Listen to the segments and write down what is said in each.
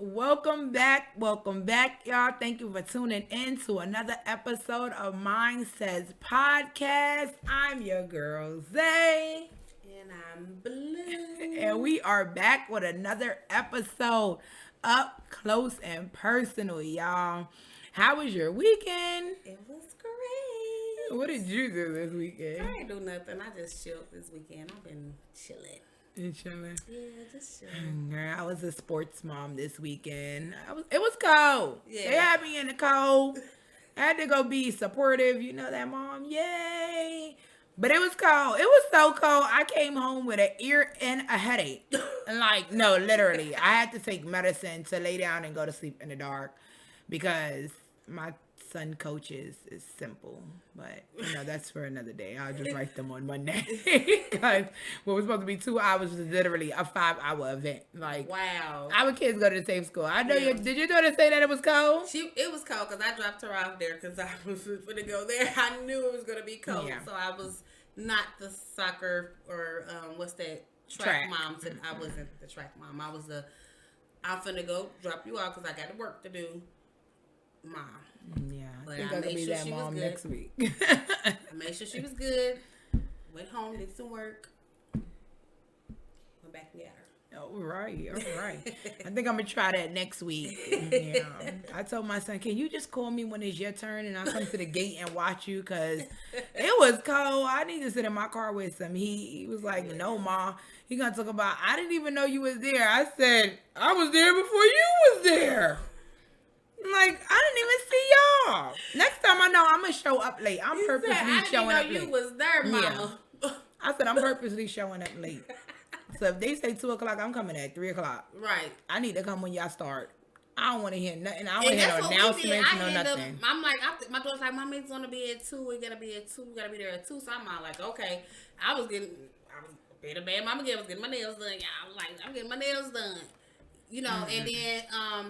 Welcome back. Welcome back, y'all. Thank you for tuning in to another episode of Mine Says Podcast. I'm your girl, Zay. And I'm blue. And we are back with another episode up close and personal, y'all. How was your weekend? It was great. What did you do this weekend? I ain't do nothing. I just chilled this weekend. I've been chilling. You chilling? Yeah, just chilling. Girl, I was a sports mom this weekend. It was cold. Yeah. They had me in the cold. I had to go be supportive. You know that, mom? Yay. But it was cold. It was so cold. I came home with an ear and a headache. Like, no, literally. I had to take medicine to lay down and go to sleep in the dark because my son coaches is simple. But, that's for another day. I'll just write them on Monday. Because what was supposed to be 2 hours was literally a 5-hour event. Like, Wow. our kids go to the same school. I know did your daughter say that it was cold? It was cold because I dropped her off there because I was going to go there. I knew it was going to be cold. Yeah. So I was not the soccer or what's that? Track mom. I wasn't the track mom. I was I'm finna go drop you off because I got work to do. Mom. Yeah, But I think I I'm going to made be sure that she was mom good. next week. I made sure she was good. Went home, did some work. Went back and got her. All right. I think I'm gonna try that next week. Yeah. I told my son, can you just call me when it's your turn and I'll come to the gate and watch you? Cause it was cold. I need to sit in my car with some heat. He was like, no, Ma. He gonna talk about, I didn't even know you was there. I said, I was there before you was there. Like, I didn't even see y'all. Next time I know I'm gonna show up late. I'm purposely showing up I didn't late. know you was there, Mama. I said I'm purposely showing up late. So if they say 2:00, I'm coming at 3:00. Right. I need to come when y'all start. I don't want to hear nothing. I don't want And to hear that's no what we did. announcements, I no ended up, nothing. I'm like, my daughter's like, Mom, it's gonna be at 2. We gotta be at 2. We gotta be there at 2. So I'm all like, okay. I was being a bad mama again. I was getting my nails done. Yeah, I was like, I'm getting my nails done. You know, and then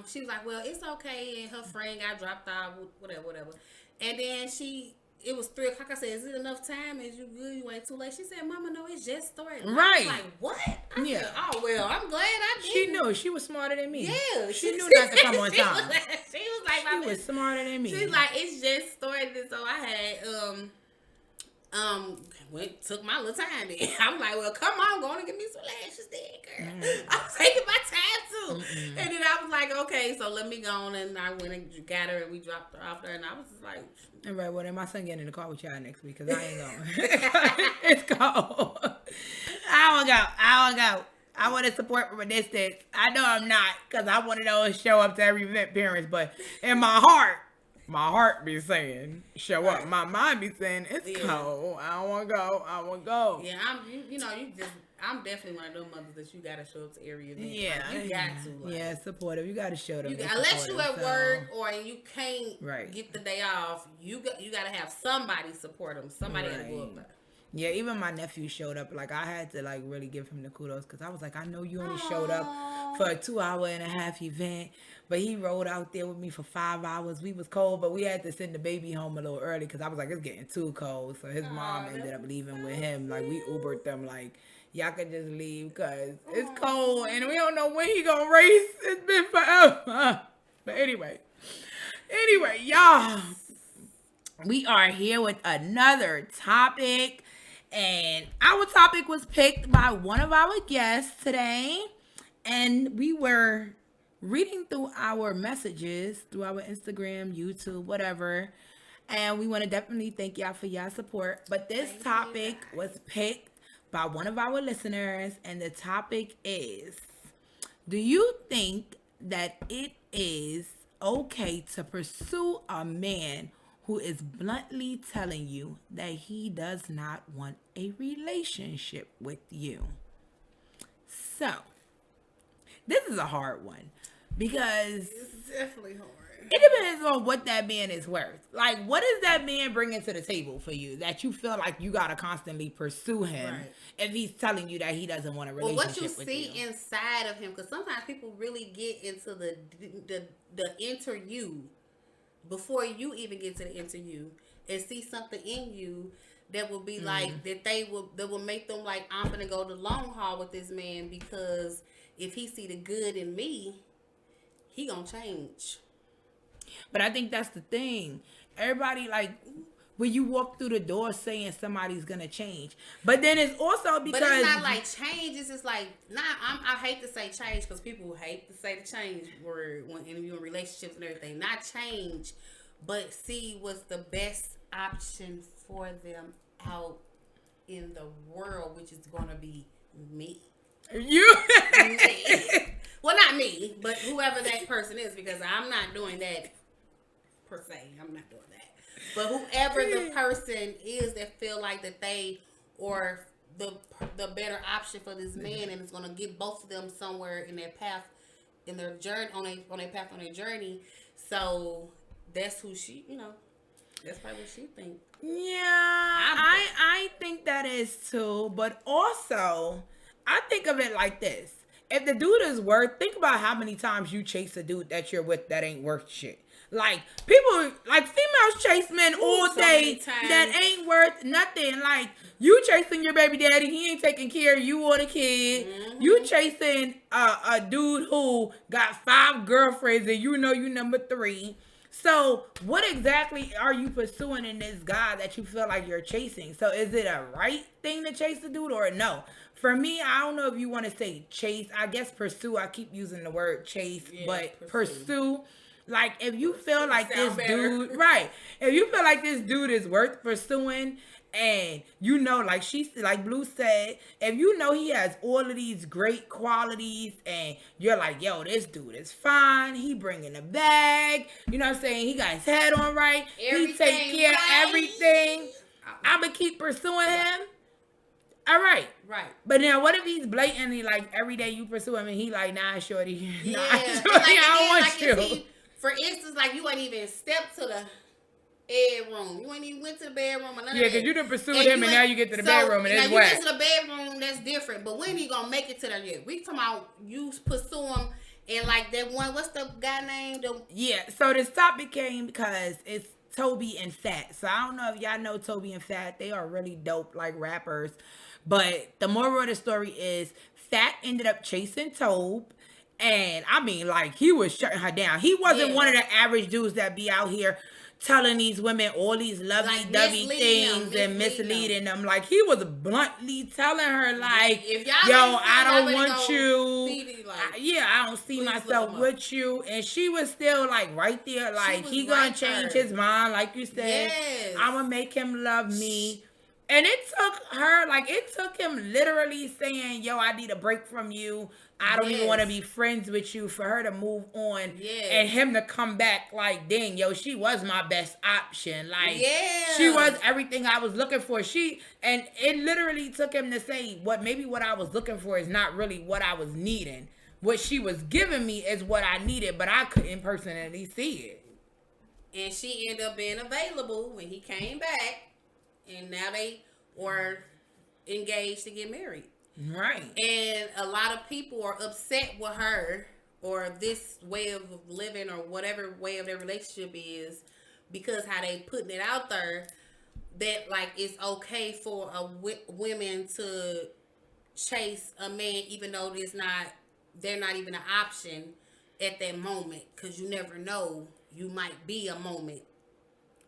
she was like, well, it's okay. And her friend got dropped off, whatever. And then it was 3:00. I said, is it enough time? Is you good? You ain't too late? She said, Mama, no, it's just starting. Right. I was like, what? I said, oh, well, I'm glad I did. She knew. She was smarter than me. Yeah. She knew not to come on time. She was like, She was smarter than me. she's like, it's just started. So I had, took my little time then. I'm like, well, come on, go on and get me some lashes then, girl. I'm taking my time too. And then I was like, okay, so let me go on, and I went and got her, and we dropped her off there, and I was just like, all right, well, then my son getting in the car with y'all next week because I ain't going. It's cold. I won't go. I want to support from a distance. I know I'm not because I want to know show up to every event parents, but in my heart be saying show up. My mind be saying it's cold. I don't want to go. I want to go. yeah, I'm definitely one of those mothers that you gotta show up to area events. Yeah, like, you got to. Like, yeah, supportive. You got to show them. Unless you at work or you can't Right. get the day off, you got to have somebody support them. Somebody got to go up there. Yeah, even my nephew showed up. Like, I had to, like, really give him the kudos because I was like, I know you only showed up for a 2.5-hour event, but he rode out there with me for 5 hours. We was cold, but we had to send the baby home a little early because I was like, it's getting too cold. So his mom ended up leaving with him. Like, we Ubered them, like, y'all can just leave because it's cold and we don't know when he gonna race. It's been forever. But anyway, y'all, we are here with another topic. And our topic was picked by one of our guests today. And we were reading through our messages through our Instagram, YouTube, whatever. And we want to definitely thank y'all for y'all support. But this topic was picked by one of our listeners. And the topic is, do you think that it is okay to pursue a man who is bluntly telling you that he does not want a relationship with you? So, this is a hard one because It's definitely hard. it depends on what that man is worth. Like, what is that man bringing to the table for you that you feel like you gotta constantly pursue him if he's telling you that he doesn't want a Well, relationship what you with see you? inside of him, because sometimes people really get into the interview before you even get to the interview and see something in you that will be like that will make them like, I'm gonna go the long haul with this man because if he see the good in me, he gonna change. But I think that's the thing. Everybody like when you walk through the door saying somebody's gonna change, but then it's also But it's because not like change. It's just like I hate to say change because people hate to say the change word when interviewing relationships and everything. Not change, but see what's the best option for them out in the world, which is gonna be me. you. Me. Well, not me, but whoever that person is, because I'm not doing that per se. I'm not doing that. But whoever the person is that feel like that they or the better option for this man, and it's gonna get both of them somewhere in their path, in their journey on their path on their journey. So that's who she, that's probably what she think. Yeah, I'm I think that is too, but also I think of it like this. If the dude is worth, think about how many times you chase a dude that you're with that ain't worth shit. Like people, like females chase men all so many day times. that ain't worth nothing. Like you chasing your baby daddy, he ain't taking care of you or the kid. You chasing a dude who got 5 girlfriends and you know you number 3. So, what exactly are you pursuing in this guy that you feel like you're chasing? So, is it a right thing to chase the dude or no? For me, I don't know if you want to say chase. I guess pursue. I keep using the word chase, Yeah, but pursue. pursue. Like, if you feel like this Sound better. dude, right? If you feel like this dude is worth pursuing, and you know, like Blue said, if you know he has all of these great qualities, and you're like, yo, this dude is fine. He bringing a bag. You know what I'm saying? He got his head on right. He take Everything care of right. everything. I'ma keep pursuing him. All right. Right. But now, what if he's blatantly like every day you pursue him and he like, nah, shorty, Yeah. nah, And shorty, like, I and don't then, want you. for instance, like you ain't even stepped to the bedroom. You ain't even went to the bedroom or none Yeah, of that. because you done pursued And him and now you get to the bedroom and now it's you whack. get to the bedroom, that's different. But when he gonna make it to there yet? We talking about you pursue him and like that one. What's the guy name? Yeah, so this topic came because it's Toby and Fat. So I don't know if y'all know Toby and Fat. They are really dope, like rappers. But the moral of the story is Fat ended up chasing Tobe. And I mean, like, he was shutting her down. He wasn't Yeah. one of the average dudes that be out here telling these women all these lovey-dovey things and misleading them. Like, he was bluntly telling her, like, If y'all yo, ain't seen I y'all don't better want go you. see these, like, I don't see please look myself him up. with you. And she was still, like, right there. Like, was he gonna right change there. his mind, like you said. Yes. I'm gonna make him love me. And it took him literally saying, yo, I need a break from you. I don't even want to be friends with you for her to move on. Yes. And him to come back like, dang, yo, she was my best option. Like, Yeah. she was everything I was looking for. And it literally took him to say, what I was looking for is not really what I was needing. What she was giving me is what I needed, but I couldn't personally see it. And she ended up being available when he came back. And now they were engaged to get married. Right. And a lot of people are upset with her or this way of living or whatever way of their relationship is because how they putting it out there that like it's okay for women to chase a man even though they're not even an option at that moment because you never know, you might be a moment.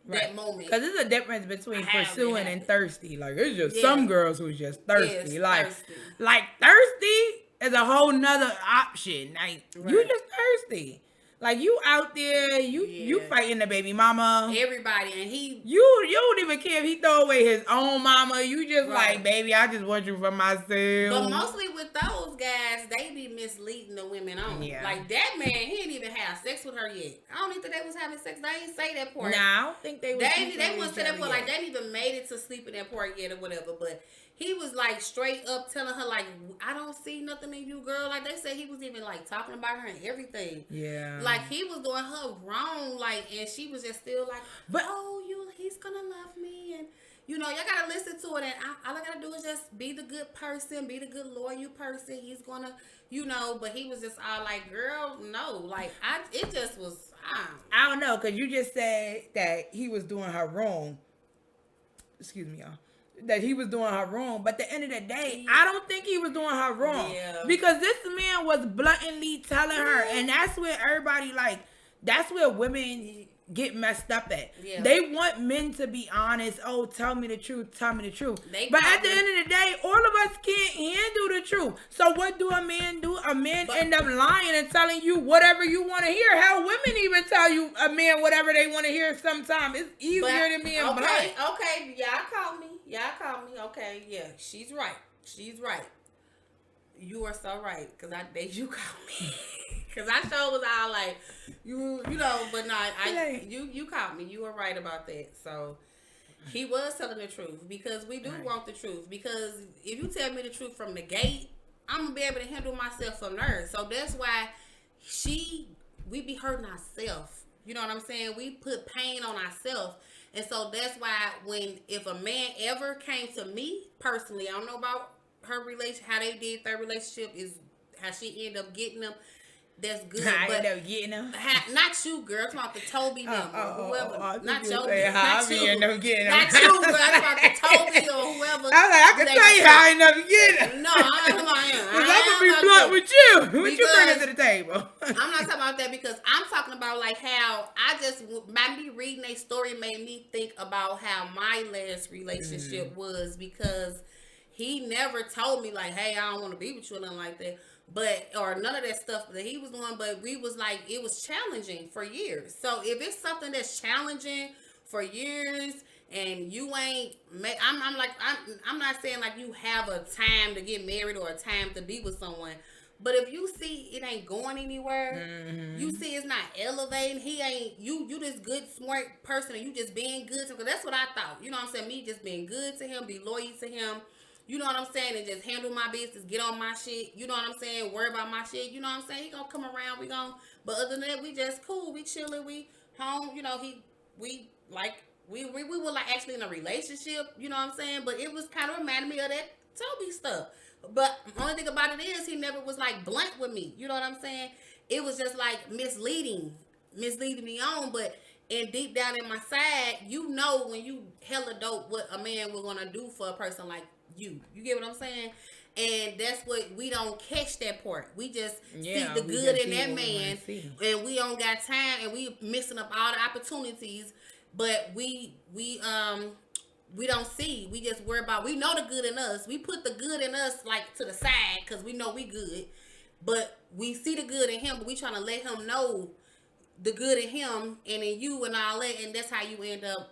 Right. That moment. Because there's a difference between pursuing and thirsty. Like, it's just Yeah. some girls who's just thirsty. Yes, like thirsty is a whole nother option. Like, you Right. just thirsty. Like, you out there, you fighting the baby mama. Everybody, and You don't even care if he throw away his own mama. You just Right. like, baby, I just want you for myself. But mostly with those guys, they be misleading the women on. Yeah. Like that man, he didn't even have sex with her yet. I don't even think they was having sex. They didn't say that part. Nah, I don't think they was. They wouldn't say that part. Like they didn't even made it to sleep in that part yet or whatever. But he was like straight up telling her like, I don't see nothing in you, girl. Like they said he was even like talking about her and everything. Yeah. Like he was doing her wrong. Like and she was just still like, But he's gonna love me and. You know, y'all gotta listen to it, and all I gotta do is just be the good person, be the good loyal person. He's gonna, but he was just all like, "Girl, no," like it just was. I don't know, because you just said that he was doing her wrong. Excuse me, y'all. that he was doing her wrong. But at the end of the day, I don't think he was doing her wrong. Yeah. Because this man was bluntly telling her, and that's where everybody that's where women get messed up at. Yeah. They want men to be honest. Oh, tell me the truth. Tell me the truth. But at the end of the day, all of us can't handle the truth. So what do a man do? A man end up lying and telling you whatever you want to hear. How women even tell you a man whatever they want to hear sometimes. It's easier than being blunt. Okay, y'all call me. Okay, yeah, she's right. You are so right. Because you call me. Because I sure was all like, you know, but no, you caught me. You were right about that. So he was telling the truth because we do want the truth. Because if you tell me the truth from the gate, I'm gonna be able to handle myself from there. So that's why we be hurting ourselves. You know what I'm saying? We put pain on ourselves. And so that's why if a man ever came to me personally, I don't know about her relation, how they did their relationship, is how she ended up getting them. That's good. I end up getting them. Not you, girl. I'm talking about the Toby them or whoever. Not your Not you. End up getting them. Not you, girl. I'm talking about the Toby or whoever. I can tell you how I end up getting them. No, I'm gonna be blunt with you. What you bringing to the table? I'm not talking about that because I'm talking about like how by me reading a story made me think about how my last relationship was, because he never told me like, hey, I don't want to be with you or nothing like that. Or none of that stuff that he was doing, but we was like, it was challenging for years. So if it's something that's challenging for years and you ain't, I'm not saying like you have a time to get married or a time to be with someone, but if you see it ain't going anywhere, you see it's not elevating, you this good, smart person and you just being good to him, because that's what I thought. You know what I'm saying? Me just being good to him, be loyal to him. You know what I'm saying? And just handle my business, get on my shit. You know what I'm saying? Worry about my shit. You know what I'm saying? He gonna come around. But other than that, we just cool. We chilling. We home. You know, we were like actually in a relationship. You know what I'm saying? But it was kind of reminding me of that Toby stuff. But only thing about it is he never was like blunt with me. You know what I'm saying? It was just like misleading me on. But deep down in my side, you know when you hella dope what a man was gonna do for a person like you get what I'm saying? And that's what we don't catch that part. We just see the good in that man, and we don't got time, and we missing up all the opportunities. But we don't see. We just worry about. We know the good in us. We put the good in us like to the side because we know we good. But we see the good in him, but we trying to let him know the good in him and in you and all that, and that's how you end up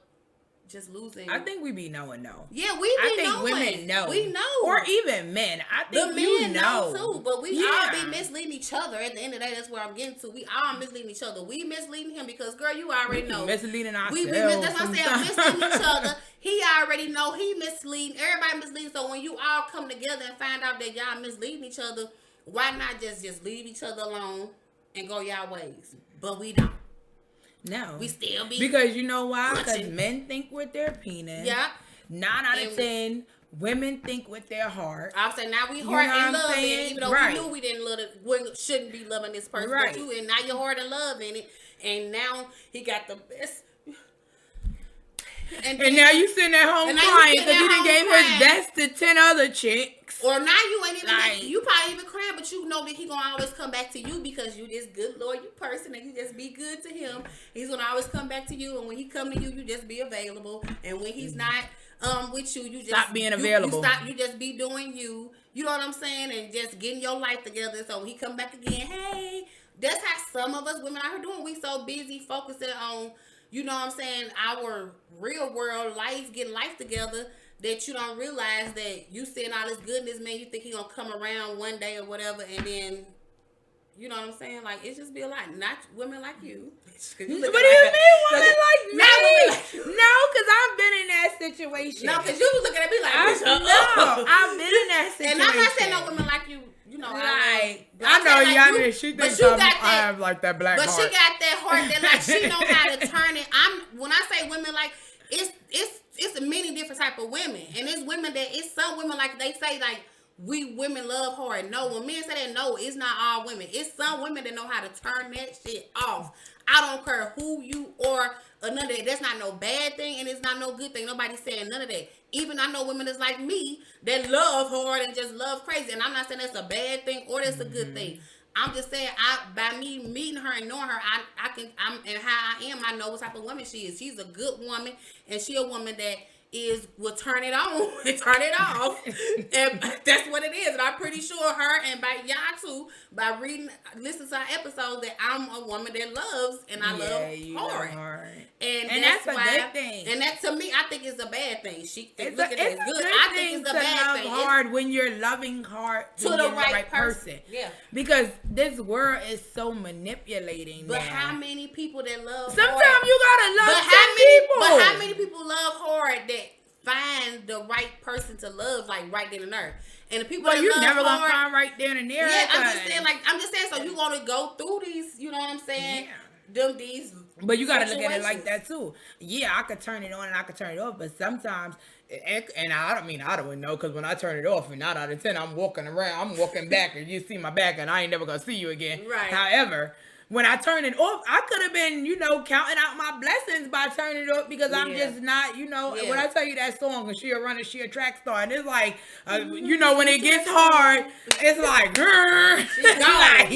just losing. I think we be knowing though. Yeah, we be knowing. I think women know. We know. Or even men. I think the men know too. But we all be misleading each other. At the end of the day, that's where I'm getting to. We all misleading each other. We misleading him because, girl, you already know. Misleading ourselves. That's what I'm saying. Misleading each other. He already know he misleading. Everybody misleading. So when you all come together and find out that y'all misleading each other, why not just leave each other alone and go y'all ways? But we don't. No. We still be. Because you know why? Because men think with their penis. Yeah. 9 out of 10, women think with their heart. I'll say now we heart and love in it, even though we knew we didn't love it, we shouldn't be loving this person. Right. But you, and now your heart and love in it, and now he got the best. And now you sitting at home crying because he done gave his best to 10 other chicks. Or now you ain't even, you probably even crying, but you know that he gonna always come back to you because you this good loyal person and you just be good to him. He's gonna always come back to you, and when he come to you, you just be available. And when he's not with you, you just stop being available. You just be doing you. You know what I'm saying? And just getting your life together. So when he come back again, hey, that's how some of us women out here doing. We so busy focusing on, you know what I'm saying, our real world life, getting life together, that you don't realize that you seeing all this goodness, man. You think he gonna come around one day or whatever, and then, you know what I'm saying? Like, it's just be a lot. Not women like you. What do you mean women like me? No, because I've been in that situation. No, because you was looking at me like, I've been in that situation. And I'm not saying no women like you. You know, like, I know you. Like she thinks I have like that black heart. But she got that heart that like she know how to turn it. When I say women, like it's many different type of women, and it's women that it's some women like they say like we women love hard. No, when men say that, no, it's not all women. It's some women that know how to turn that shit off. I don't care who you or none of that. That's not no bad thing, and it's not no good thing. Nobody's saying none of that. even I know women that's like me that love hard and just love crazy. And I'm not saying that's a bad thing or that's a good thing. I'm just saying, by me meeting her and knowing her, and how I am, I know what type of woman she is. She's a good woman, and she a woman that will turn it on and turn it off, and that's what it is. And I'm pretty sure her and by y'all too, by listening to our episodes, that I'm a woman that loves and I love hard. And that's a why, good thing. And that to me, I think it's a bad thing. It's look at it as good. I think it's a bad thing. Hard when you're loving hard to the right person. Yeah, because this world is so manipulating. But now. how many people that love? Sometimes hard, you gotta love people. But how many people love hard that find the right person to love, like right then and there? And the people that you love never hard, gonna find right there and there. Yeah, I'm just saying. So you gonna go through these, you know what I'm saying? Yeah. These. But you gotta look at it like that too. Yeah, I could turn it on and I could turn it off, but sometimes, and I don't know, because when I turn it off, and 9 out of 10, I'm walking back, and you see my back, and I ain't never gonna see you again. Right. However, when I turn it off, I could have been, counting out my blessings by turning it off, because I'm just not, when I tell you that song, and she a track star, and it's like, when it gets hard, it's like,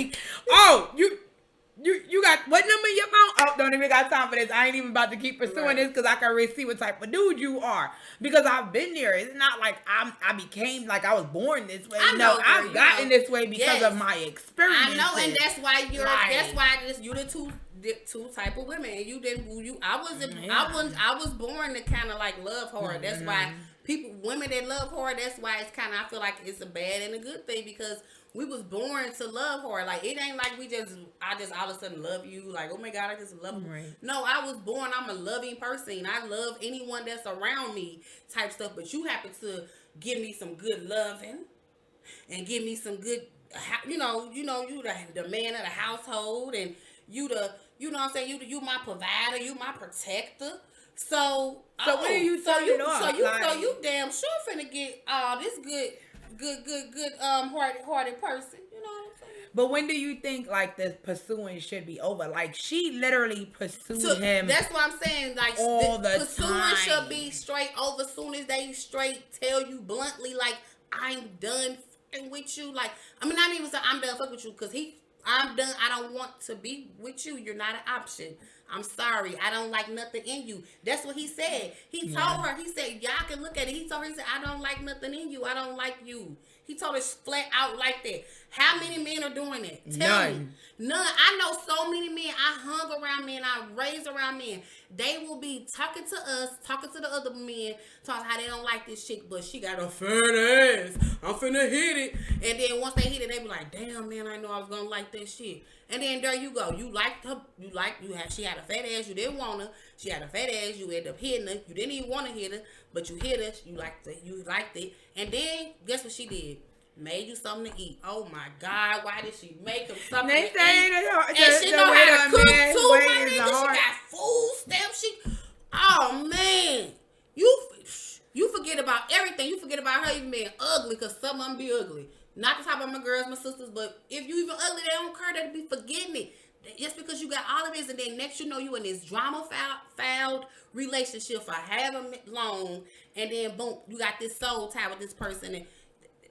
like, oh, you got what number in your phone? Oh, don't even got time for this. I ain't even about to keep pursuing this, because I can really see what type of dude you are. Because I've been there. It's not like I became like I was born this way. I've gotten this way because of my experience. I know, and that's why you're the two type of women. And I was born to kind of like love hard. That's why women that love hard. That's why it's kind of, I feel like it's a bad and a good thing, because we was born to love hard. Like, it ain't like I just all of a sudden love you. Like, oh my God, I just love you. Right. No, I was born, I'm a loving person. I love anyone that's around me type stuff. But you happen to give me some good loving and give me some good, you the man of the household, and you know what I'm saying? You my provider, you my protector. So what are you talking about? So you damn sure finna get this good hearted person. You know what I'm saying? But when do you think like the pursuing should be over? Like, she literally pursued him. That's what I'm saying. Like, all the pursuing time should be straight over. Soon as they straight tell you bluntly, like, I'm done fucking with you. Like, I mean, not even say I'm done fucking with you, because I'm done. I don't want to be with you. You're not an option. I'm sorry. I don't like nothing in you. That's what he said. He told her. He said, y'all can look at it. He told her, he said, I don't like nothing in you. I don't like you. He told her flat out like that. How many men are doing that? Tell me. None. I know so many men. I hung around men. I raised around men. They will be talking to us, talking to the other men, talking how they don't like this chick, but she got a fat ass. I'm finna hit it. And then once they hit it, they be like, damn, man, I know I was gonna like that shit. And then there you go. You liked her. She had a fat ass. You didn't want her. She had a fat ass. You ended up hitting her. You didn't even want to hit her, but you hit her. You liked it. And then guess what she did? Made you something to eat. Oh my God, why did she make him something to eat? And she know how to cook too, my nigga. She got food stamps. Oh man, you forget about everything. You forget about her even being ugly, because some of them be ugly. Not to talk about my girls, my sisters, but if you even ugly, they don't care. They be forgetting it. Just because you got all of this, and then next you know you in this drama-filled relationship for however long, and then boom, you got this soul tie with this person, and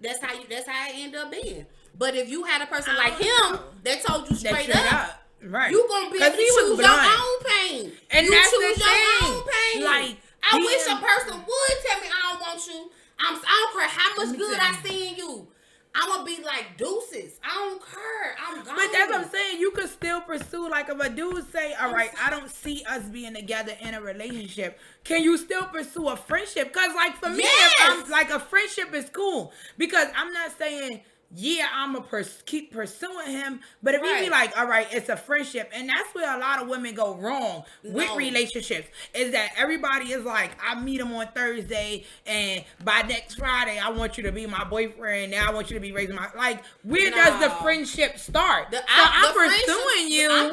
that's how it end up being. But if you had a person like him that told you straight up, right, you gonna be able to choose your own pain. And you that's choose the your thing. own pain. Like, I wish a person would tell me I don't want you. I don't care how much good I see in you. I'm gonna be like, deuces. I don't care. I'm gone. But that's what I'm saying. You could still pursue, like, if a dude say, all right, I don't see us being together in a relationship, can you still pursue a friendship? Because, like, for me, if I'm, like, a friendship is cool. Because I'm not saying, yeah, I'm going to keep pursuing him. But if he be like, all right, it's a friendship. And that's where a lot of women go wrong with relationships. Is that everybody is like, I meet him on Thursday, and by next Friday, I want you to be my boyfriend. Now I want you to be raising my... Like, where does the friendship start? I'm pursuing you. I'm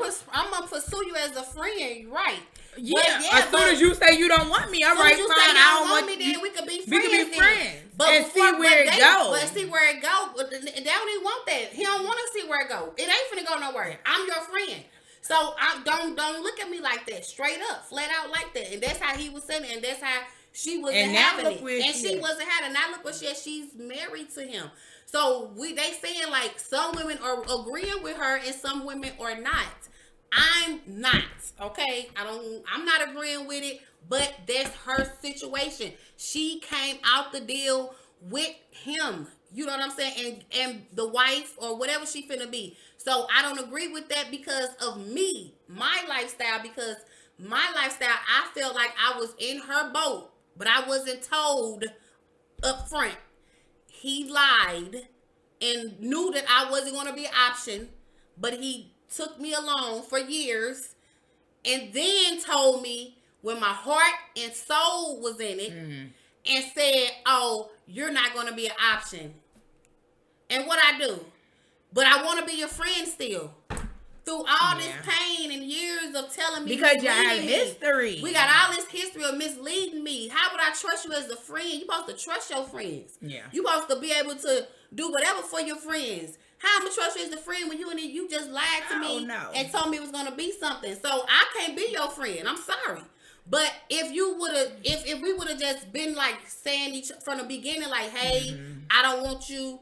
going to pursue you as a friend, right? Yeah, as soon as you say you don't want me, all right, fine. I don't want me. Then we could be friends. We could be friends. But and see where it goes. But see where it goes. But they don't even want that. He don't want to see where it goes. It ain't finna go nowhere. I'm your friend. So don't look at me like that. Straight up, flat out like that. And that's how he was saying it. And that's how She wasn't And now having look it, where and she she is. wasn't having. Now look what she's married to him. So they saying like some women are agreeing with her and some women are not. I'm not, okay. I'm not agreeing with it, but that's her situation. She came out the deal with him. You know what I'm saying? And the wife or whatever she finna be. So I don't agree with that because of me, my lifestyle, because my lifestyle, I felt like I was in her boat, but I wasn't told up front. He lied and knew that I wasn't going to be an option, but he took me along for years and then told me when my heart and soul was in it and said, "Oh, you're not going to be an option." And what I do? But I want to be your friend still. Through all this pain and years of telling me because you have misleading me. history. We got all this history of misleading me. How would I trust you as a friend? You're supposed to trust your friends. Yeah. You're supposed to be able to do whatever for your friends. How am I trust you as a friend when you just lied to me and told me it was gonna be something? So I can't be your friend. I'm sorry. But if you would have, if we would have just been like saying each from the beginning, like, hey, I don't want you,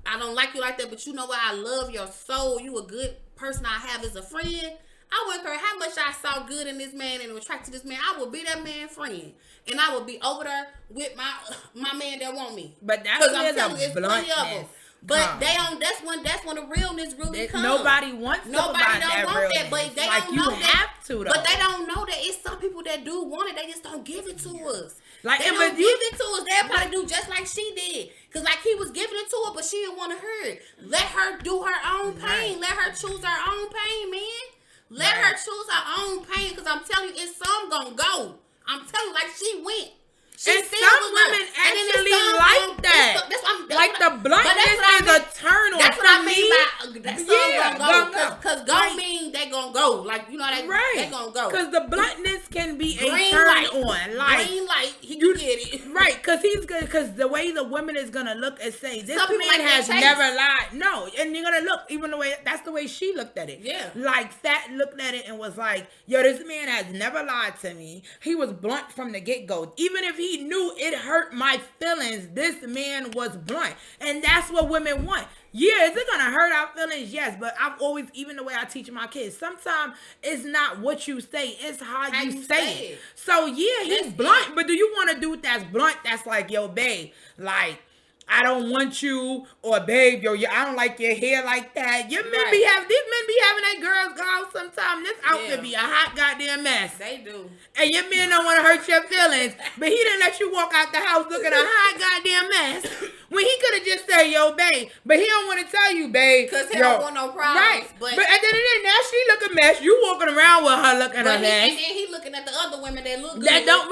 I don't like you like that, but you know what? I love your soul. You a good person I have as a friend. I wouldn't care how much I saw good in this man and attracted to this man. I would be that man's friend, and I would be over there with my man that want me. But that's where it's the plenty of them. bluntness But comes. they don't. That's when the realness really comes. Nobody wants Nobody to don't that want realness. that, but they like don't you know have that. to though. But they don't know that it's some people that do want it. They just don't give it to us. Like, They and don't but give you- it to us. They'll probably do just like she did. Cause like he was giving it to her, but she didn't want to hear it. Let her do her own pain. Right. Let her choose her own pain, man. Let her choose her own pain. Cause I'm telling you, it's some gonna go. I'm telling you, like she went. She And still some was women there. And then actually there's some like that. Like the bluntness is a turn on. That's what I mean by that's yeah, gonna go. Cause go like, mean they gonna go. Like you know they gonna go. Because the bluntness can be Green a turn light. on. Like Green light, he can get it. Right, because he's good. Because the way the woman is gonna look and say, "This Some people man like has that never taste. lied." No, and you're gonna look even the way that's the way she looked at it. Yeah. like Fat looked at it and was like, "Yo, this man has never lied to me. He was blunt from the get go. Even if he knew it hurt my feelings, this man was blunt." And that's what women want. Yeah, is it gonna hurt our feelings? Yes, but I've always, even the way I teach my kids, sometimes it's not what you say, it's how you say it. So yeah, he's That's blunt, it. but do you want to do that's blunt? That's like, yo, babe, like, I don't want you, or babe, yo, I don't like your hair like that. Your men these men be having that girls go out sometimes. This outfit be a hot goddamn mess. They do. And your man don't want to hurt your feelings, but he didn't let you walk out the house looking a hot goddamn mess. When he could have just said, yo, babe, but he don't want to tell you, babe. Because he don't want no problems. Right. But at the end of the day, now she look a mess. You walking around with her looking a mess. And then he looking at the other women that look good. That don't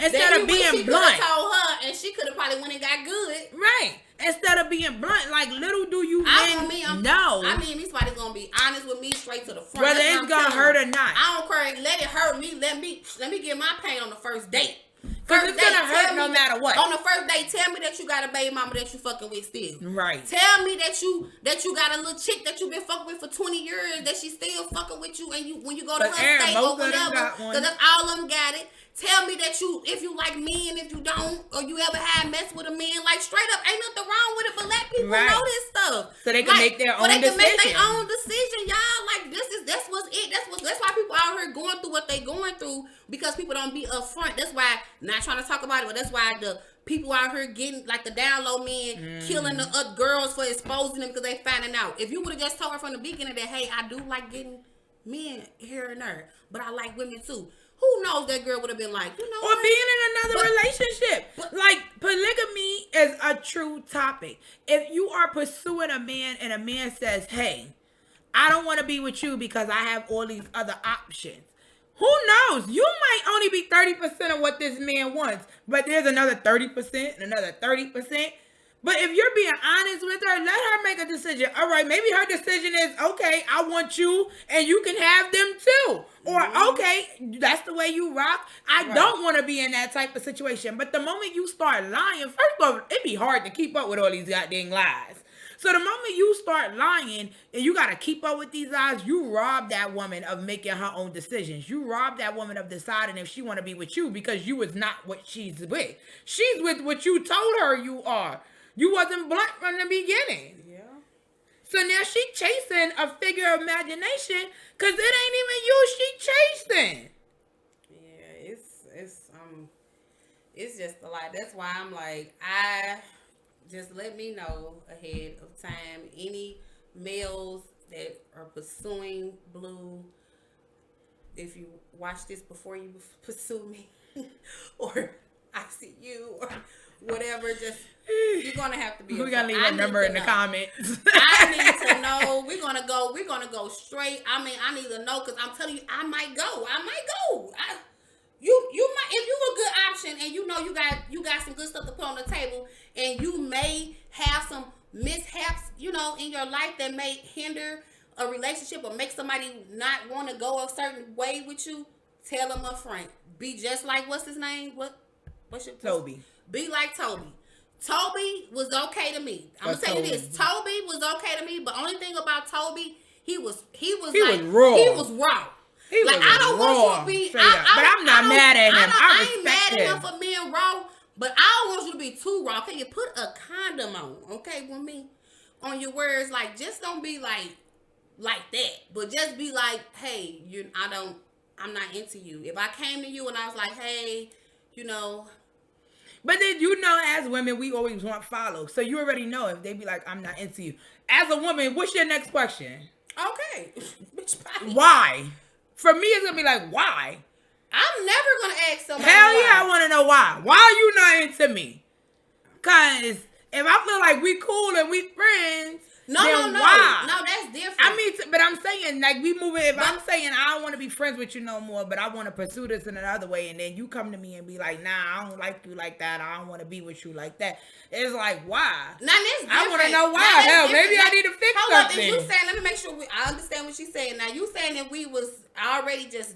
Instead of being blunt. He told her, and she could have probably went and got good. Right. Instead of being blunt, like little do you men know. I mean, somebody's gonna be honest with me straight to the front. Whether it's gonna hurt or not. I don't care. Let it hurt me. Let me get my pain on the first date. Because it's gonna hurt no matter what. On the first date, tell me that you got a baby mama that you fucking with still. Right. Tell me that you got a little chick that you been fucking with for 20 years that she still fucking with you, and you when you go to her state or whatever, because that's all of them got it. Tell me that if you like me, and if you don't, or you ever had mess with a man, like straight up, ain't nothing wrong with it, but let people know this stuff. So they can make their own decision. Make their own decision, y'all. Like that's what's it. That's why people out here going through what they going through, because people don't be upfront. That's why, not trying to talk about it, but that's why the people out here getting like the down low men killing the girls for exposing them because they finding out. If you would have just told her from the beginning that, hey, I do like getting men here and there, but I like women too. Who knows, that girl would have been like, you know, or being in another relationship. Like, polygamy is a true topic. If you are pursuing a man and a man says, hey, I don't want to be with you because I have all these other options. Who knows? You might only be 30% of what this man wants, but there's another 30% and another 30%. But if you're being honest with her, let her make a decision. All right, maybe her decision is, okay, I want you and you can have them too. Or, okay, that's the way you rock. I don't want to be in that type of situation. But the moment you start lying, first of all, it'd be hard to keep up with all these goddamn lies. So the moment you start lying and you got to keep up with these lies, you rob that woman of making her own decisions. You rob that woman of deciding if she want to be with you because you is not what she's with. She's with what you told her you are. You wasn't blunt from the beginning. Yeah. So now she chasing a figure of imagination because it ain't even you she chasing. Yeah, it's just a lot. That's why I'm like, I just let me know ahead of time. Any males that are pursuing Blue, if you watch this before you pursue me, or I see you, or whatever, just you're gonna have to be. We gotta leave a number in the comments. I need to know. We're gonna go straight. I mean, I need to know because I'm telling you, I might go. You might, if you a good option and you know you got some good stuff to put on the table, and you may have some mishaps, in your life that may hinder a relationship or make somebody not want to go a certain way with you. Tell them up front. Be just like, what's his name? What's your Toby? Be like Toby. Toby was okay to me. I'm gonna tell you this. Toby was okay to me, but only thing about Toby, he was raw. He was raw. I don't want you to be. But I'm not mad at him. I ain't mad at him for being raw, but I don't want you to be too raw. Can you put a condom on? Okay, with me on your words. Like, just don't be like that, but just be like, hey, I'm not into you. If I came to you and I was like, hey, But then as women, we always want follow. So you already know if they be like, I'm not into you. As a woman, what's your next question? Okay. Why? For me, it's gonna be like, why? I'm never gonna ask somebody. Hell why. yeah, I wanna know why. Why are you not into me? Cause if I feel like we cool and we friends, no, why? No, that's different. I mean, but I'm saying, like, we moving. If I'm saying I don't want to be friends with you no more, but I want to pursue this in another way, and then you come to me and be like, nah, I don't like you like that. I don't want to be with you like that. It's like, why? Now, that's different. I want to know why. Hell, maybe I need to fix something. Hold up, you saying, let me make sure I understand what she's saying. Now, you saying that we was already just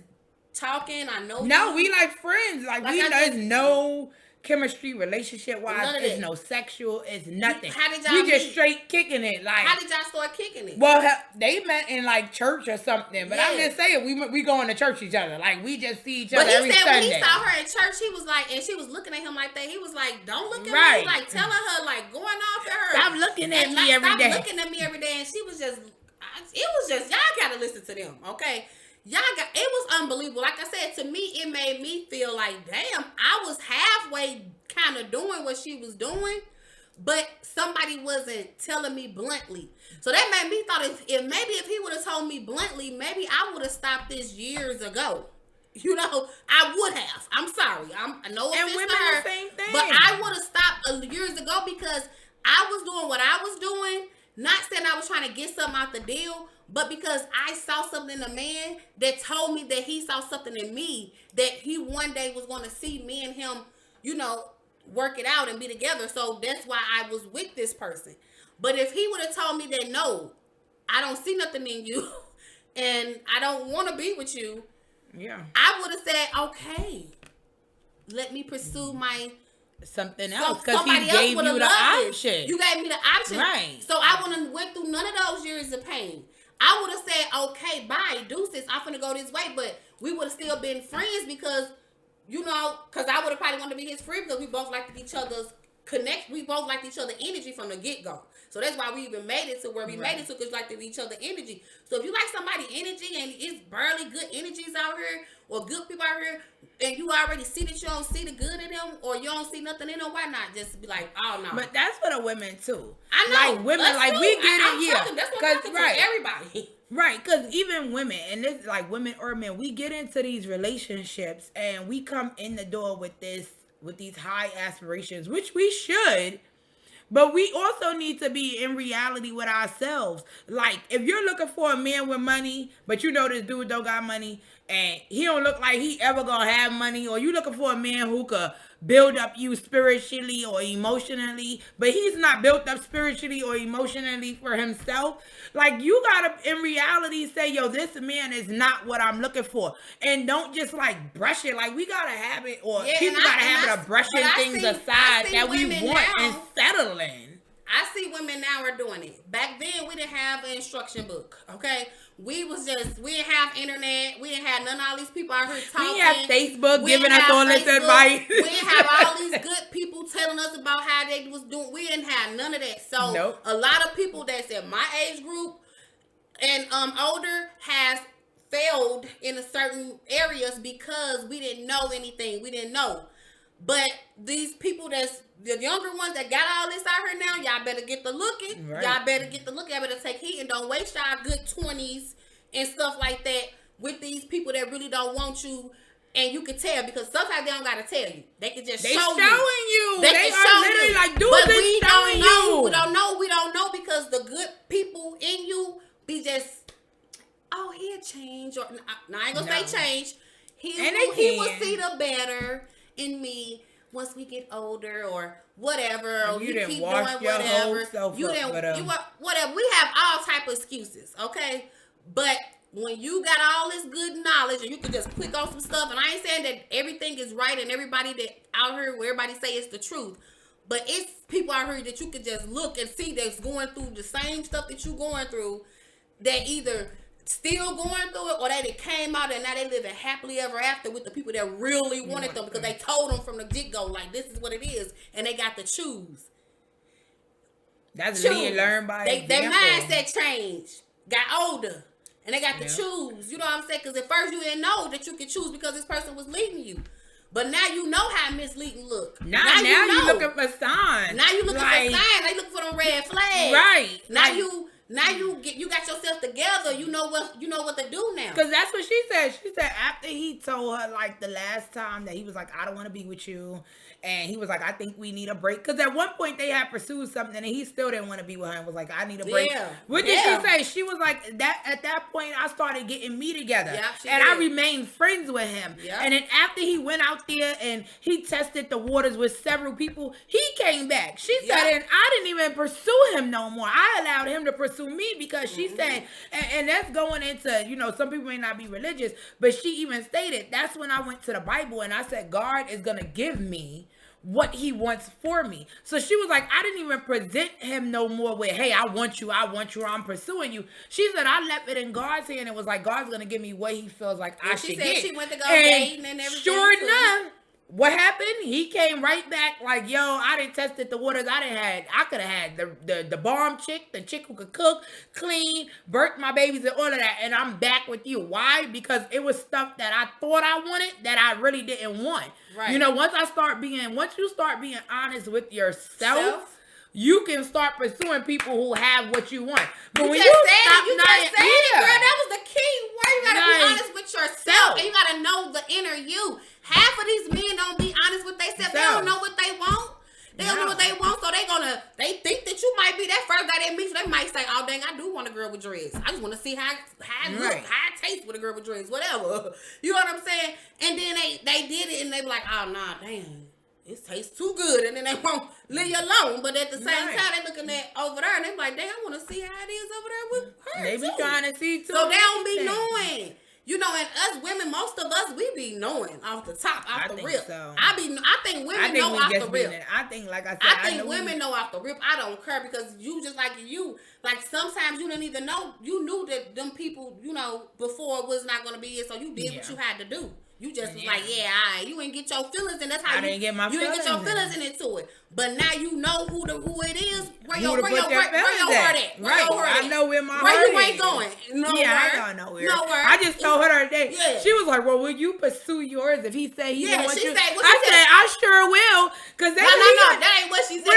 talking. I know. No, we like friends. Like we there's no chemistry, relationship wise. It's no sexual. It's nothing. How did y'all we just meet? straight kicking it. Like, how did y'all start kicking it? Well, they met in like church or something. But Yeah. I'm just saying we going to church each other. Like we just see each other But he every said Sunday. when he saw her at church, he was like, and she was looking at him like that. He was like, "Don't look at Right. me," like telling her, like going off at her. Stop looking at me every day. Stop looking at me every day. And she was just, it was just, y'all gotta listen to them, okay? It was unbelievable. Like I said, to me, it made me feel like, damn, I was halfway kind of doing what she was doing, but somebody wasn't telling me bluntly. So that made me thought if he would have told me bluntly, maybe I would have stopped this years ago. I would have. I'm sorry. I know it's women her, the same thing. but I would have stopped years ago because I was doing what I was doing. Not saying I was trying to get something out the deal, but because I saw something in a man that told me that he saw something in me that he one day was going to see me and him, work it out and be together. So that's why I was with this person. But if he would have told me that, no, I don't see nothing in you and I don't want to be with you, yeah, I would have said, okay, let me pursue my something else because he else gave you the option. You gave me the option, right? So I wouldn't have went through none of those years of pain. I would have said, okay, bye, deuces, I'm finna go this way, but we would have still been friends because, because I would have probably wanted to be his friend because we both liked each other's we both liked each other's energy from the get-go. So that's why we even made it to where we made it to, because we like each other's energy. So if you like somebody's energy and it's barely good energies out here or good people out here, and you already see that you don't see the good in them or you don't see nothing in them, why not just be like, oh no? But that's for the women too. I know. Like women, like we get it here. That's what I'm talking to everybody. Right, because even women, and this like women or men, we get into these relationships and we come in the door with these high aspirations, which we should, but we also need to be in reality with ourselves. Like, if you're looking for a man with money, but this dude don't got money, and he don't look like he ever gonna have money, or you looking for a man who could build up you spiritually or emotionally, but he's not built up spiritually or emotionally for himself, like, you gotta in reality say, yo, this man is not what I'm looking for. And don't just like brush it. Like, we gotta have it, or people gotta have it of brushing things aside that we want and settling. I see women now are doing it. Back then, we didn't have an instruction book. Okay, we didn't have internet. We didn't have none of all these people out here talking. We have Facebook We giving didn't us have all this Facebook. advice. We didn't have all these good people telling us about how they was doing. We didn't have none of that. So Nope. a lot of people that's in my age group and older has failed in a certain areas because we didn't know anything. We didn't know. But these people that's the younger ones that got all this out here now, y'all better get the looking. Right. Y'all better get the look. Y'all better take heed and don't waste y'all good 20s and stuff like that with these people that really don't want you. And you can tell because sometimes they don't gotta tell you. They can just They show showing you. you. They They can are show literally you. like, dude, But they we showing don't know. you. We don't know. We don't know because the good people in you be just, oh, he'll change. Or no, I ain't gonna say change. He will see the better in me once we get older or whatever. Or You you didn't keep wash doing your whatever. whole self You up didn't. for them. You whatever. We have all type of excuses. Okay, but when you got all this good knowledge and you can just click on some stuff, and I ain't saying that everything is right and everybody that out here where everybody say it's the truth, but it's people out here that you could just look and see that's going through the same stuff that you going through, that either still going through it or that it came out and now they living happily ever after with the people that really wanted them because they told them from the get-go like this is what it is and they got to choose. That's being learned by example. Their mindset changed, got older, and they got to choose. You know what I'm saying? Because at first you didn't know that you could choose because this person was leading you. But now you know how misleading look. Now you looking for signs. Now you looking for signs. They looking for them red flags. Right. Now you got yourself together. You know what to do now. Because that's what she said. She said after he told her like the last time that he was like, I don't want to be with you. And he was like, I think we need a break. Because at one point they had pursued something and he still didn't want to be with her and was like, I need a break. Yeah. What did she say? She was like, that at that point I started getting me together. Yeah, and I remained friends with him. Yeah. And then after he went out there and he tested the waters with several people, he came back. She said, and I didn't even pursue him no more. I allowed him to pursue me because she said, and that's going into, you know, some people may not be religious, but she even stated, that's when I went to the Bible and I said, God is going to give me what he wants for me. So she was like, I didn't even present him no more with, hey, I want you, I'm pursuing you. She said, I left it in God's hand. It was like, God's going to give me what he feels like I should get. She went to go dating and everything. Sure enough, what happened? He came right back like, yo, I done tested the waters. I could have had the bomb chick, the chick who could cook, clean, birth my babies and all of that. And I'm back with you. Why? Because it was stuff that I thought I wanted that I really didn't want. Right. You know, once you start being honest with yourself, you can start pursuing people who have what you want. But when you stop it, girl, that was the key word. You gotta be honest with yourself, and you gotta know the inner you. Half of these men don't be honest with themselves. They don't know what they want. They don't know what they want, so they think that you might be that first guy they meet. So they might say, "Oh dang, I do want a girl with dreads. I just want to see how it look, how it tastes with a girl with dreads, whatever." You know what I'm saying? And then they did it, and they be like, "Oh nah, damn, it tastes too good," and then they won't leave you alone. But at the same time, they looking at over there, and they be like, "Damn, I want to see how it is over there with her." They be trying to see too. So they don't be knowing. You know, and us women, most of us, we be knowing off the top, off the rip. So. I think women know off the rip. I think, like I said, I think women know off the rip. I don't care because you just like sometimes you didn't even know. You knew that them people, you know, before it was not going to be it, so you did what you had to do. You just was like, you ain't get your feelings, and that's how you didn't get your feelings into it. But now you know who it is. Where your heart at? Right. I know where my heart is. Where you ain't is. going? I don't know where. I just told her today. Yeah. She was like, "Well, will you pursue yours if he say he don't want you?" I said, "I sure will." Cause no, that ain't what she said.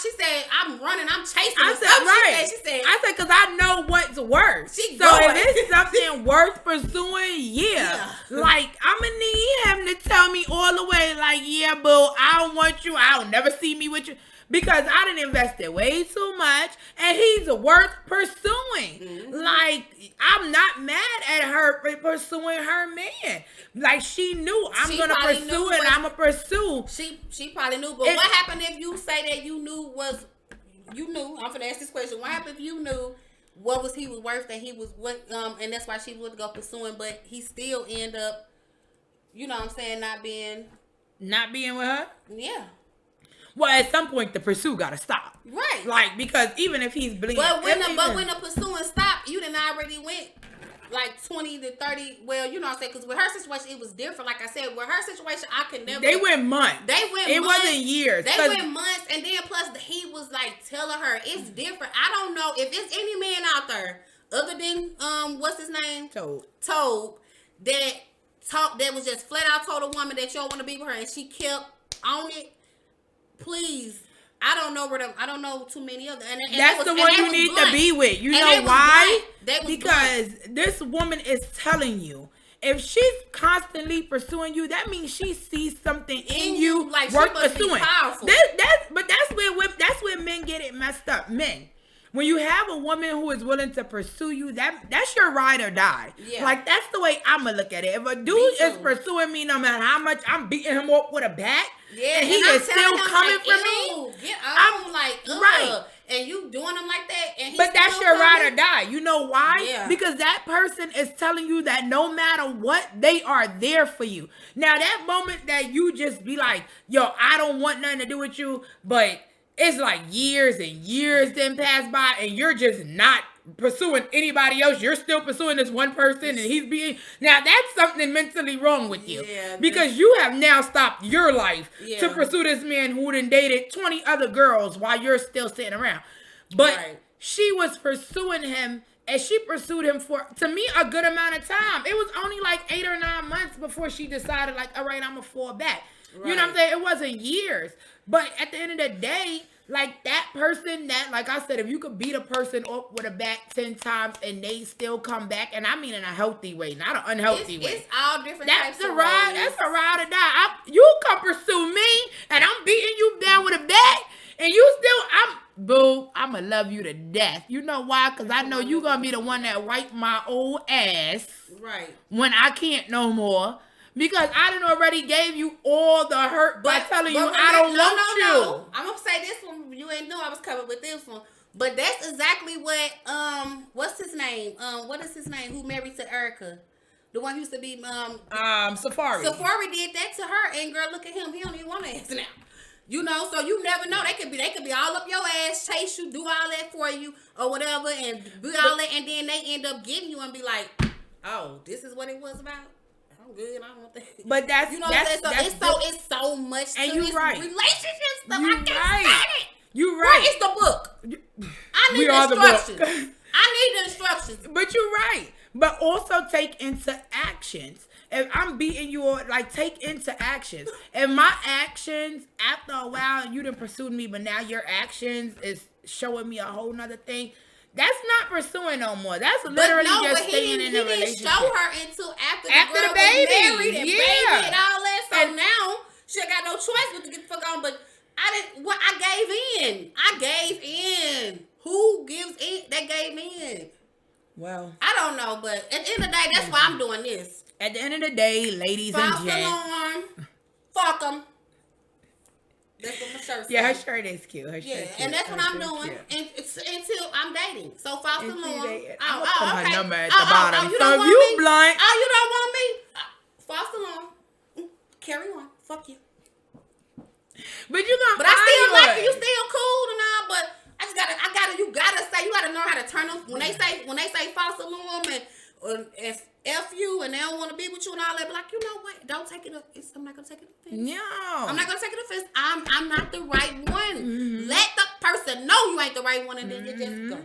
She said, "I'm running. I'm chasing." I said, right. She said, "I said because I know what's worth. So if it's something worth pursuing, like I'm gonna need him to tell me all the way, like, yeah, boo, I don't want you. I don't never see me with you because I done invested way too much, and he's worth pursuing. Mm-hmm. Like I'm not mad at her for pursuing her man. Like she knew I'm gonna pursue it. I'm gonna pursue. She probably knew. But what happened if you say that you knew? I'm gonna ask this question. What happened if you knew? What was he was worth that he was what and that's why she would go pursuing, but he still end up, you know what I'm saying, not being with her? Yeah. Well, at some point, the pursuit got to stop. Right. Like, because even if he's bleeding. But when the pursuing stopped, you didn't already went like 20 to 30. Well, you know what I'm saying? Because with her situation, it was different. Like I said, with her situation, I could never. They went months. It wasn't years. They went months. And then plus, he was like telling her, it's different. I don't know if it's any man out there other than, what's his name? Toad. That was just flat out told a woman that you don't want to be with her. And she kept on it. Please. I don't know too many of them. And that's the one you need to be with. You know why? Because this woman is telling you, if she's constantly pursuing you, that means she sees something in you like worth pursuing. But that's where men get it messed up. Men. When you have a woman who is willing to pursue you, that's your ride or die. Yeah. Like, that's the way I'm going to look at it. If a dude is pursuing me, no matter how much I'm beating him up with a bat, and he is still coming for me, I'm like, right. And you doing them like that. But that's your ride or die. You know why? Yeah. Because that person is telling you that no matter what, they are there for you. Now, that moment that you just be like, yo, I don't want nothing to do with you, but it's like years and years then pass by and you're just not pursuing anybody else. You're still pursuing this one person and he's being... Now, that's something mentally wrong with you. Yeah, because you have now stopped your life to pursue this man who done dated 20 other girls while you're still sitting around. But she was pursuing him and she pursued him for, to me, a good amount of time. It was only like 8 or 9 months before she decided, like, all right, I'm going to fall back. Right. You know what I'm saying? It wasn't years. But at the end of the day, like that person that, like I said, if you could beat a person up with a bat 10 times and they still come back, and I mean in a healthy way, not an unhealthy way. It's all different types of ways. That's a ride or die. You come pursue me, and I'm beating you down with a bat, and you still, I'm going to love you to death. You know why? Because I know you're going to be the one that wipe my old ass. Right. When I can't no more. Because I done already gave you all the hurt by telling you I don't want you. No. I'm going to say this one. You ain't know I was coming with this one. But that's exactly what, what's his name? What is his name? Who married to Erica? The one who used to be, Safari. Safari did that to her. And girl, look at him. He don't even want to ask now. You know, so you never know. They could be all up your ass, chase you, do all that for you, or whatever, and do all that, and then they end up getting you and be like, oh, this is what it was about. Good, I don't want that. But that's, you know, it's so much to this relationship stuff. I can't stand it. You're right. Where is the book? I need the instructions. I need the instructions. But you're right. But also take into actions. If I'm beating you, like, take into actions. If my actions, after a while, you done pursued me, but now your actions is showing me a whole nother thing. That's not pursuing no more. That's literally just staying in a relationship. He didn't show her until after the baby was married and baby and all that. So now she got no choice but to get the fuck on. But I gave in. Who gives in? They gave in. Well, I don't know, but at the end of the day, that's why I'm doing this. At the end of the day, ladies and gents, fuck them. That's what my shirt says. Yeah, her shirt is cute. And that's what I'm doing until I'm dating. So false alarm. I'm gonna put her number at the bottom. So if you blind, you don't want me? False alarm. Carry on. Fuck you. But you gonna. But I still like you. You still cool and all. But you gotta know how to turn them when they say false alarm and F you and they don't want to be with you and all that. But like, you know what? Don't take it. I'm not gonna take it offense. No, I'm not gonna take it offense. I'm not the right one. Mm-hmm. Let the person know you ain't the right one, and then you just go.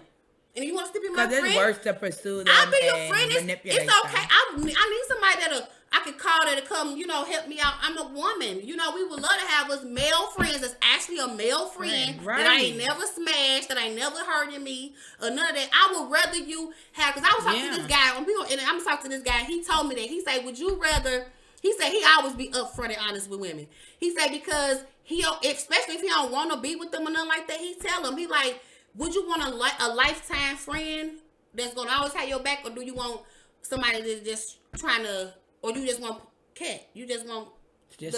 And if you want to be my friend, because it's worse to pursue them. I'll be your friend. It's okay. I need somebody I could call that to come, help me out. I'm a woman. We would love to have us male friends. That's actually a male friend that I ain't never smashed, that ain't never hurting me, or none of that. I would rather you have, because I was talking to this guy, and I'm talking to this guy, he told me that. He said, would you rather, he said he always be upfront and honest with women. He said, because especially if he don't want to be with them or nothing like that, he tell them, he like, would you want a lifetime friend that's going to always have your back, or do you want somebody that's just trying to, or you just want cat? You just want the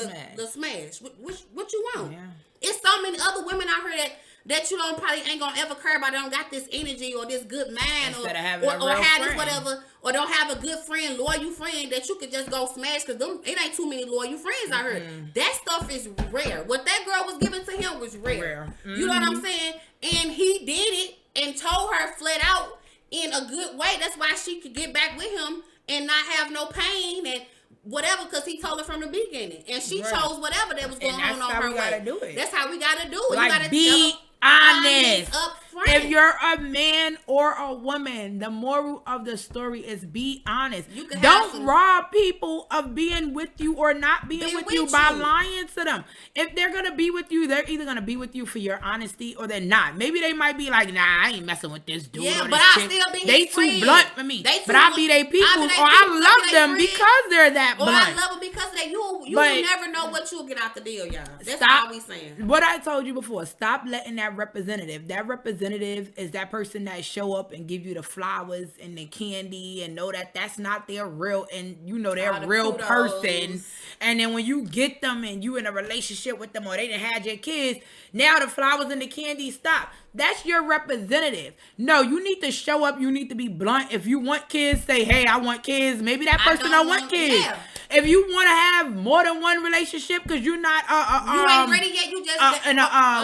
smash. What you want? Yeah. It's so many other women out here that you don't probably ain't gonna ever care about, don't got this energy or this good mind, Instead of having a or real have this friend. whatever, or don't have a good friend, loyal friend that you could just go smash, because it ain't too many loyal friends out here. That stuff is rare. What that girl was giving to him was rare. You know what I'm saying? And he did it and told her flat out in a good way. That's why she could get back with him and not have no pain and whatever, because he told her from the beginning, and she chose whatever that was going on her way. Do it. That's how we gotta do it. Like, you gotta be honest. up front. If you're a man or a woman, the moral of the story is be honest. Don't rob people of being with you or not being with you by lying to them. If they're gonna be with you, they're either gonna be with you for your honesty or they're not. Maybe they might be like, nah, I ain't messing with this dude. Yeah, or but this I chick. still be his They friend. too blunt for me. But I be they people, or I love them because they're that blunt. Or I love them because they you will never know what you'll get out the deal, y'all. That's all we saying. What I told you before, stop letting that representative is that person that show up and give you the flowers and the candy and know that that's not their real, and you know their real person. And then when you get them and you in a relationship with them, or they done had your kids, now the flowers and the candy stop. That's your representative. No, you need to show up. You need to be blunt. If you want kids, say, hey, I want kids. Maybe that person don't want kids. Yeah. If you want to have more than one relationship because you're not you ain't ready yet, you just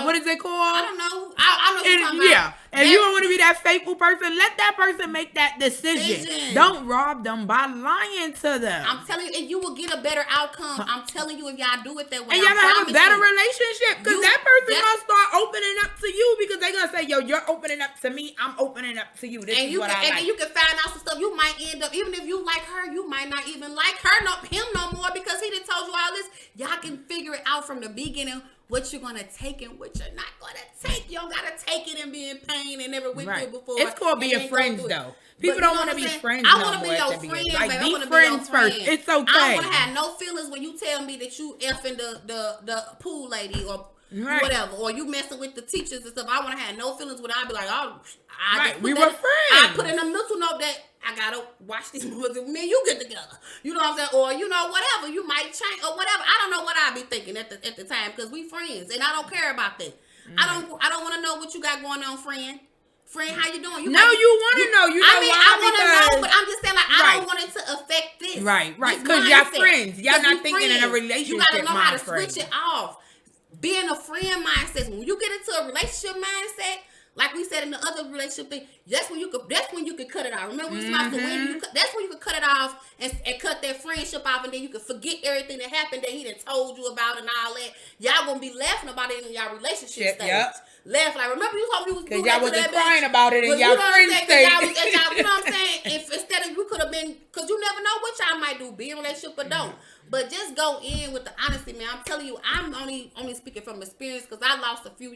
what is it called? I don't know. I know what you're talking about. Yeah. If you don't want to be that faithful person, let that person make that decision. Don't rob them by lying to them. I'm telling you, and you will get a better outcome. I'm telling you, if y'all do it that way. And y'all gonna have a better relationship, because that person gonna start opening up to you, because they gonna say, yo, you're opening up to me, I'm opening up to you. This is what I like. And then you can find out some stuff. You might end up, even if you like her, you might not even like him no more, because he done told you all this. Y'all can figure it out from the beginning, what you're gonna take and what you're not gonna take. You don't gotta take it and be in pain and never went through it before. It's called being friends, though. People don't want to be friends. I want to be your friend, like, baby. be friends first. It's okay. I don't want to have no feelings when you tell me that you effing the pool lady or whatever, or you messing with the teachers and stuff. I want to have no feelings when I be like, oh, we were friends. I put in a mental note that I gotta watch these movies with me and you get together. You know what I'm saying? Or whatever, you might change or whatever. I don't know what I be thinking at the time, because we friends and I don't care about that. I don't want to know what you got going on, friend. Friend, how you doing? You want to know. I want to know, but I'm just saying, like, I don't want it to affect this. Right. Because y'all friends. Y'all not thinking in a relationship. You gotta know how to switch it off. Being a friend mindset. When you get into a relationship mindset, like we said in the other relationship thing, that's when you could cut it off. Remember we talked about that's when you could cut it off and cut that friendship off, and then you could forget everything that happened that he done told you about and all that. Y'all gonna be laughing about it in y'all relationship stage. Yep. Laugh like, remember you told me you was because y'all wasn't crying about it in y'all friends stage. You know what I'm saying? If instead of you could have been, because you never know what y'all might do, be in a relationship or don't. But just go in with the honesty, man. I'm telling you, I'm only speaking from experience, because I lost a few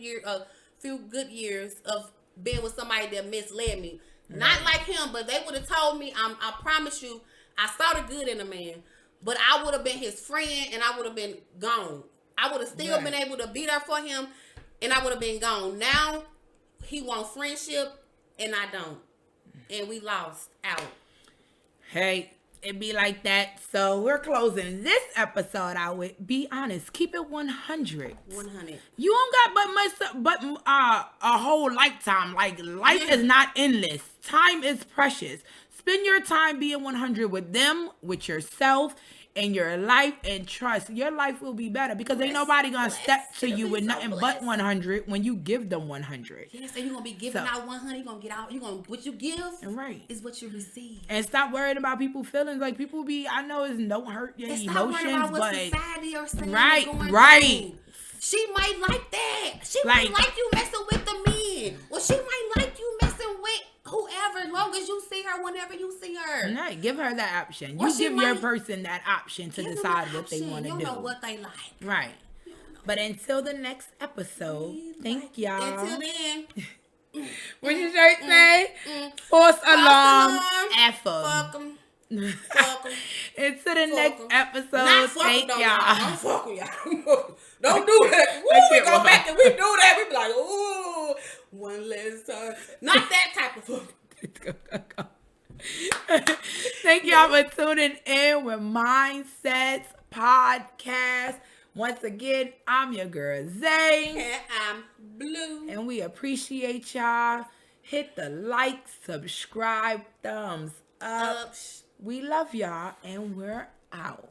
good years of being with somebody that misled me. Not like him, but they would have told me, I promise you, I saw the good in a man, but I would have been his friend and I would have been gone. I would have still been able to be there for him and I would have been gone. Now, he wants friendship and I don't. And we lost out. Hey, it be like that. So we're closing this episode out with be honest. Keep it 100. 100. You don't got a whole lifetime. Like, life is not endless. Time is precious. Spend your time being 100 with them, with yourself, and your life, and trust. Your life will be better, because ain't nobody gonna step to you with nothing but 100 when you give them 100. Yes, and you're gonna be giving out 100. You're gonna get out. What you give is what you receive. And stop worrying about people's feelings. Like, people be, I know it's don't hurt your emotions, stop worrying about what but society or saying right. She might like that. She might like you messing with the men, or she might like you messing with whoever, as long as you see her whenever you see her. Right, give her that option. You give your person that option to decide what they want to do. You know what they like. Right. But until the next episode, thank y'all. Until then. What your shirt say? False alarm. Fuck them. Until the next episode, thank y'all. Don't fuck with y'all. Don't do that. We go back and we do that. We be like, ooh, one last time. Not that type of fuck. Thank y'all for tuning in with Mindsets Podcast. Once again, I'm your girl Zay. And I'm Blue. And we appreciate y'all. Hit the like, subscribe, thumbs up. Up. We love y'all, and we're out.